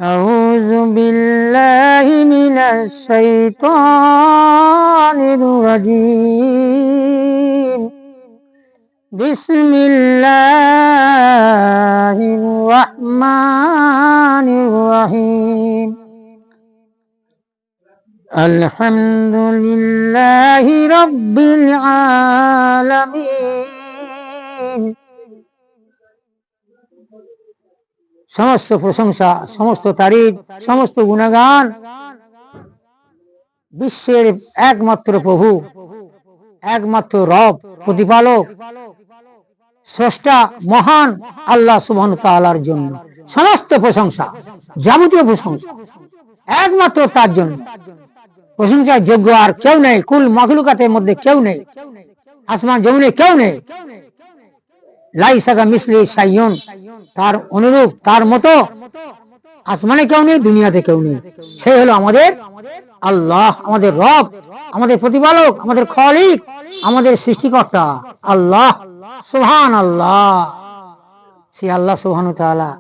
أعوذ بالله من الشيطان الرجيم بسم الله الرحمن الرحيم الحمد لله رب العالمين সমস্ত প্রশংসা, সমস্ত তারিফ, সমস্ত গুণগান বিশ্বের একমাত্র প্রভু, একমাত্র রব, প্রতিপালক, স্রষ্টা মহান আল্লাহ সুবহানাহু ওয়া তাআলার জন্য সমস্ত প্রশংসা, যাবতীয় প্রশংসা একমাত্র তার জন্য। প্রশংসার যোগ্য আর কেউ নেই, কুল মাখলুকাতের মধ্যে কেউ নেই, আসমান জমিনে কেউ নেই। লাইসা কামিসলি শাইউন, তার অনুরূপ, তার মতো আসমানে কেউ নেই, দুনিয়াতে কেউ নেই। সেই হলো আমাদের আল্লাহ, আমাদের রব, আমাদের প্রতিপালক, আমাদের খালিক, আমাদের সৃষ্টিকর্তা আল্লাহ সুবহানাল্লাহ। সেই আল্লাহ সুবহানাহু ওয়া তাআলা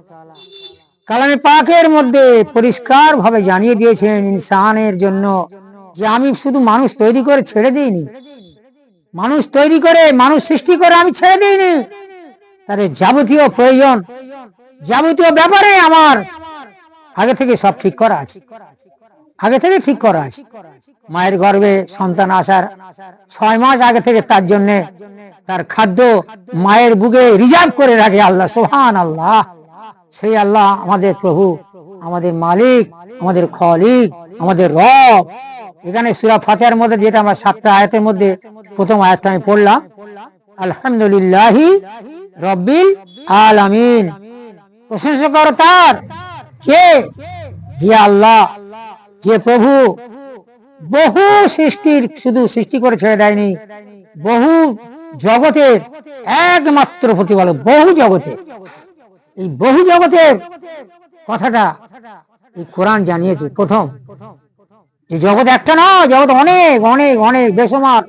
কালামে পাকের মধ্যে পরিষ্কার ভাবে জানিয়ে দিয়েছেন ইনসানের জন্য যে আমি শুধু মানুষ তৈরি করে ছেড়ে দিইনি, মানুষ তৈরি করে, মানুষ সৃষ্টি করে আমি ছেড়ে দিইনি। তাদের যাবতীয় প্রয়োজন, যাবতীয় ব্যাপারে আমার আগে থেকে সব ঠিক করা আছে, আগে থেকে ঠিক করা আছে। মায়ের গর্ভে সন্তান আসার 6 মাস আগে থেকে তার জন্য তার খাদ্য মায়ের বুকে রিজার্ভ করে রাখে আল্লাহ সুবহানাল্লাহ। সেই আল্লাহ আমাদের প্রভু, আমাদের মালিক, আমাদের খালিক, আমাদের রব। এখানে সূরা ফাতিহার মধ্যে যেটা আমরা 7টা আয়াতের মধ্যে প্রথম আয়াতটা আমি পড়লাম, আলহামদুলিল্লাহি রব্বিল আলামিন। প্রশংসা করো তার, কে? যে আল্লাহ, যে প্রভু বহু সৃষ্টির শুধু সৃষ্টি করে ছেড়ে দেয়নি, বহু জগতের একমাত্র প্রতিপালক, বহু জগতের। এই বহু জগতের কথাটা এই কোরআন জানিয়েছে প্রথম, যে জগৎ একটা নয়, জগৎ অনেক অনেক অনেক, বেসমার,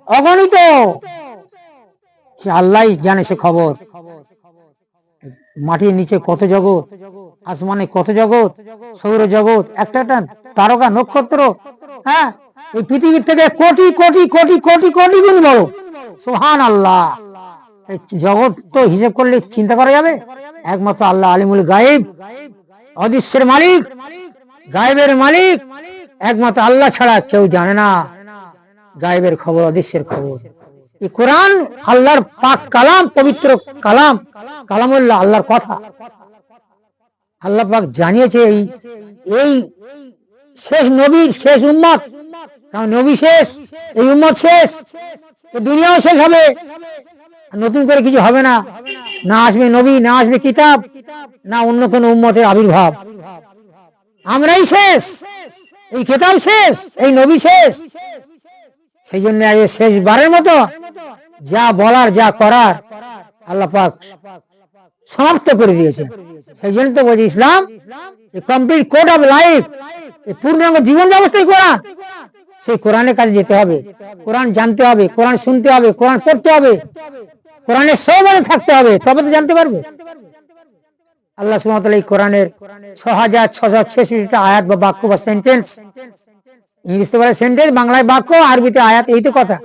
অগণিত। আল্লাহ জানে সে খবর। মাটির নিচে কত জগৎ, আসমানে কত জগৎ, সৌর জগৎ, একটা একটা তারকা নক্ষত্র, হ্যাঁ, এই পৃথিবীর থেকে কোটি কোটি কোটি কোটি কোটি গুণ বড় সুবহানাল্লাহ। জগৎ তো হিসেব করলে চিন্তা করা যাবে। একমাত্র আল্লাহ আলিমুল গায়েব, অদৃশ্যের মালিক, গায়েবের মালিক, একমাত্র আল্লাহ ছাড়া কেউ জানে না গায়েবের খবর, অদৃশ্যের খবর। এই কোরআন আল্লাহর পাক কালাম, পবিত্র কালাম, কালামুল্লাহ, আল্লাহর কথা। আল্লাহ পাক জানিয়েছে এই শেষ নবীর শেষ উম্মত, কারণ নবী শেষ, এই উম্মত শেষ, দুনিয়াও শেষ হবে, নতুন করে কিছু হবে না, না আসবে নবী, না আসবে কিতাব, না অন্য কোন উম্মতের আবির্ভাব। আমরাই শেষ, এই কিতাব শেষ, এই নবী শেষ। সেই জন্য শেষবারের মতো যা বলার, যা করার আল্লাহ পাক সমাপ্ত করে দিয়েছে। সেই জন্য তো বলছি ইসলাম কমপ্লিট কোড অফ লাইফ, পূর্ণাঙ্গ জীবন ব্যবস্থাই কোরআন। সেই কোরআনের কাছে যেতে হবে, কোরআন জানতে হবে, কোরআন শুনতে হবে, কোরআন পড়তে হবে, কোরআনের সহবাদে থাকতে হবে, তবে তো জানতে পারবে। আল্লাহ সুবহানাহু ওয়া তাআলা এই কোরআনের 6666টা আয়াত বা বাক্য বা সেন্টেন্স, ইংলিশে বলে সেন্টেন্স, বাংলায় বাক্য, আরবিতে আয়াত, এই তো কথা।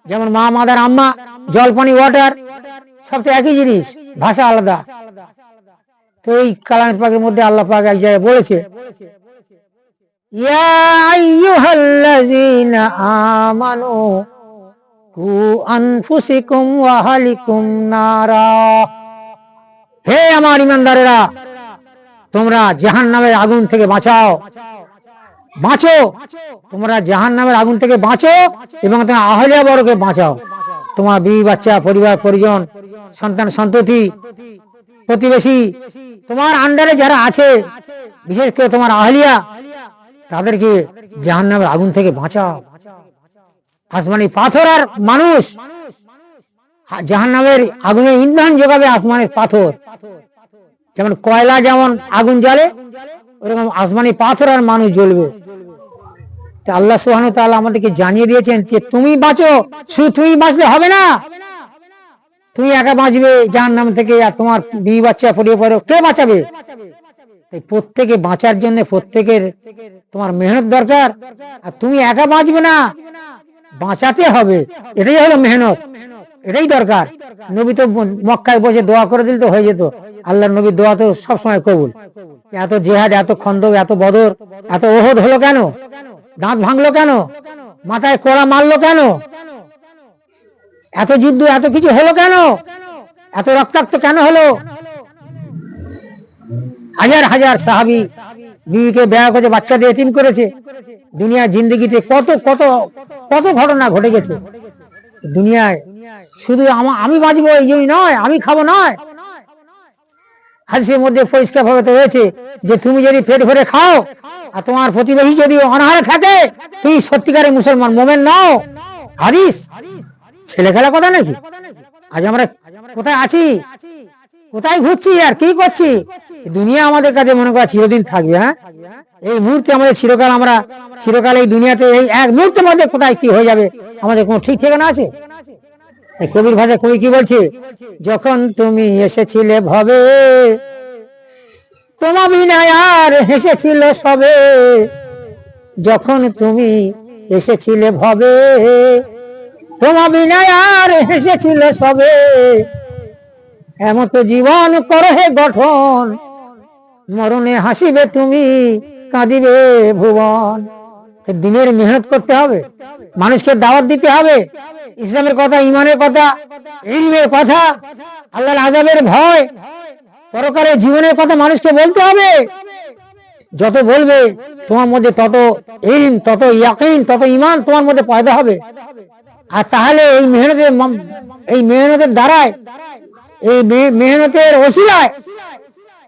যেমন মা, মাদার, আম্মা, জল, পানি, ওয়াটার, সব তো একই জিনিস, ভাষা আলাদা। তো এই কালামের পাকের মধ্যে আল্লাহ পাক এক জায়গায় বলেছে, ইয়া আইয়ুহাল্লাযীনা আমানু কু আনফুসাকুম ওয়া আহলিকুম নারা। হে আমার ঈমানদারেরা, তোমরা জাহান্নামের আগুন থেকে বাঁচাও, বাঁচো, তোমরা জাহান্নামের আগুন থেকে বাঁচো এবং তোমার আহলিয়া বর্গকে বাঁচাও। তোমার বিবি বাচ্চা, পরিবার পরিজন, সন্তান সন্ততি, প্রতিবেশী, তোমার আন্ডারে যারা আছে, বিশেষ করে তোমার আহলিয়া, তাদেরকে জাহান্নামের আগুন থেকে বাঁচাও। আসমানি পাথর আর মানুষ, জাহান্নামের আগুনের ইন্ধন যোগাবে আসমানের পাথর। যেমন কয়লা যেমন আগুন জ্বলে, ওরকম আসমানি পাথর আর মানুষ জ্বলবে। আল্লাহ সুবহানাহু ওয়া তাআলা আমাদেরকে জানিয়ে দিয়েছেন যে তুমি বাঁচো, শুধু তুমি বাঁচলে হবে না, তুমি একা বাঁচবে জাহান্নাম থেকে, আর তোমার বিবি বাচ্চা পরিবার কে বাঁচাবে? তাই প্রত্যেকে বাঁচার জন্য প্রত্যেকের তোমার মেহনত দরকার। আর তুমি একা বাঁচবে না, বাঁচাতে হবে, এটাই হলো মেহনত, এটাই দরকার। নবী তো মক্কায় বসে দোয়া করে দিল তো হয়ে যেত। আল্লাহর নবীর দোয়া তো সবসময় কবুল। এত জেহাদ, এত খন্দক, এত বদর, এত ওহদ হলো কেন? দাঁত ভাঙলো কেন? মাথায় কোড়া মারলো কেন? এত যুদ্ধ, এত কিছু হলো কেন? এত রক্তাক্ত কেন হলো? হাজার হাজার সাহাবী বিবিকে বিয়ে করে বাচ্চা দিয়ে এতিম করেছে। দুনিয়ার জিন্দগিতে কত কত কত ঘটনা ঘটে গেছে দুনিয়ায়। শুধু আমি বাঁচবো এই জন্য নয়, আমি খাবো নয়। হাদিসের মধ্যে পরিষ্কার ভাবে তো রয়েছে যে তুমি যদি পেট ভরে খাও আর তোমার প্রতিবেশী যদি অনাহারে থাকে, তুমি সত্যিকারের মুসলমান, মোমেন নও। হাদিস ছেলে খেলা কথা নাকি? আজ আমরা কোথায় আছি, কোথায় ঘুরছি আর কি করছি? দুনিয়া আমাদের কাছে মনে করা চিরদিন থাকবে। হ্যাঁ, এই মুহূর্তে আমাদের চিরকাল, আমরা চিরকাল এই দুনিয়াতে, এই এক মুহূর্তের মধ্যে কোথায় কি হয়ে যাবে আমাদের কোনো ঠিক ঠিকানা আছে? এই কবির ভাষা কবি কি বলছে? যখন তুমি এসেছিলে ভবে, তোমার বিনায় আর হেসেছিল সবে। যখন তুমি এসেছিলে ভবে, তোমার বিনায় আর হেসেছিল সবে। এমন তো জীবন করো হে গঠন, মরণে হাসিবে তুমি, কাঁদিবে ভুবন। দিনের মেহনত করতে হবে, মানুষকে দাওয়াত দিতে হবে, ইসলামের কথা, ইমানের কথা, ইলমের কথা, আল্লাহর আযাবের ভয়, পরকালের জীবনের কথা মানুষকে বলতে হবে। যত বলবে তোমার মধ্যে তত ইলম, তত ইয়াকিন, তত ঈমান তোমার মধ্যে পয়দা হবে। আর তাহলে এই মেহনতের দ্বারায়, এই মেহনতের ওসিলায়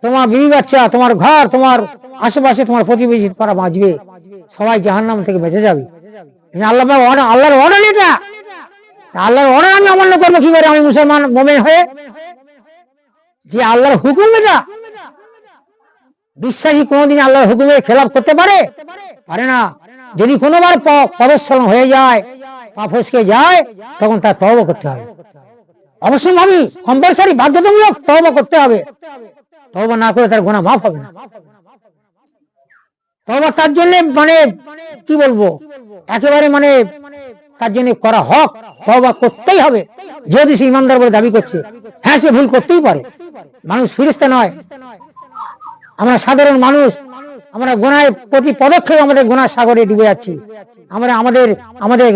তোমার বিবি বাচ্চা, তোমার ঘর, তোমার আশেপাশে তোমার প্রতিবেশী পাড়া বাঁচবে, সবাই জাহান্নাম থেকে বেঁচে যাবে। আল্লাহর অর্ডার এটা। আল্লাহর অর্ডার আমি অমান্য করবো কি করে? আমি মুসলমান মুমিন হয়ে, যে আল্লাহর হুকুম এটা, বিশ্বাসী কোনদিন আল্লাহর হুকুমের খেলাফ করতে পারে? পারে না। যদি কোনোবার পদস্খলন হয়ে যায়, পা ফসকে যায়, তখন তার তওবা করতে হবে। অবশ্যই ভাবি কম্পালসারি, বাধ্যতামূলক তওবা করতে হবে। তওবা না করে তার গুনাহ মাফ হবে না। তওবা তার জন্য মানে কি বলবো, একেবারে মানে তার জন্য করা হক। তওবা করতেই হবে, যেহেতু সে ইমানদার বলে দাবি করছে। হ্যাঁ, সে ভুল করতেই পারে, মানুষ ফেরেশতা নয়, আমরা সাধারণ মানুষ। আমরা গুনাহের প্রতি পদক্ষেপ আমাদের গুনাহ সাগরে ডুবে যাচ্ছি। আমরা আমাদের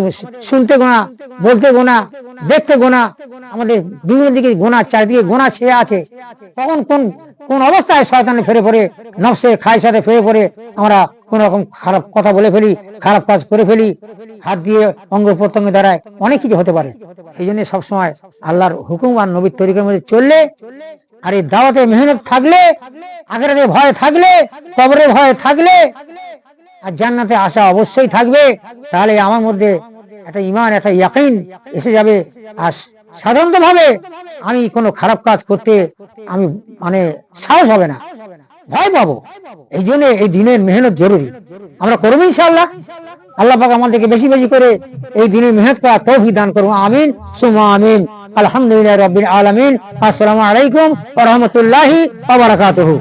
শুনতে গুনাহ, বলতে গুনাহ, দেখতে গুনাহ, আমাদের বিভিন্ন দিকে গুনাহ, চারিদিকে গুনাহ ছেয়ে আছে। তখন কোন অবস্থায় শয়তানে ফেরে পড়ে, নফসের খায়সাতে ফেরে পড়ে আমরা কোন রকম খারাপ কথা বলে ফেলি, খারাপ কাজ করে ফেলি, হাত দিয়ে অঙ্গ প্রত্যঙ্গ দ্বারায় অনেক কিছু হতে পারে। সেই জন্য সবসময় আল্লাহর হুকুম আর নবীর তরিকার মধ্যে চললে, আর এই দাওয়াতে মেহনত থাকলে, আখিরাতে ভয় থাকলে, কবরে ভয় থাকলে, আর জান্নাতে আশা অবশ্যই থাকবে। তাহলে আমার মধ্যে একটা ঈমান, একটা ইয়াকিন এসে যাবে। আর সাধারণত ভাবে আমি কোনো খারাপ কাজ করতে আমি মানে সাহস হবে না, ভয় পাবো। এই জন্য এই দিনের মেহনত জরুরি, আমরা করবো ইনশাআল্লাহ। আল্লাহ পাক আমাদেরকে বেশি বেশি করে এই দিনের মেহনত করা তৌফিক দান করুন। আমিন সুম্মা আমিন। আলহামদুলিল্লাহি রাব্বিল আলামিন। আসসালামু আলাইকুম ওয়া রাহমাতুল্লাহি ওয়া বারাকাতুহু।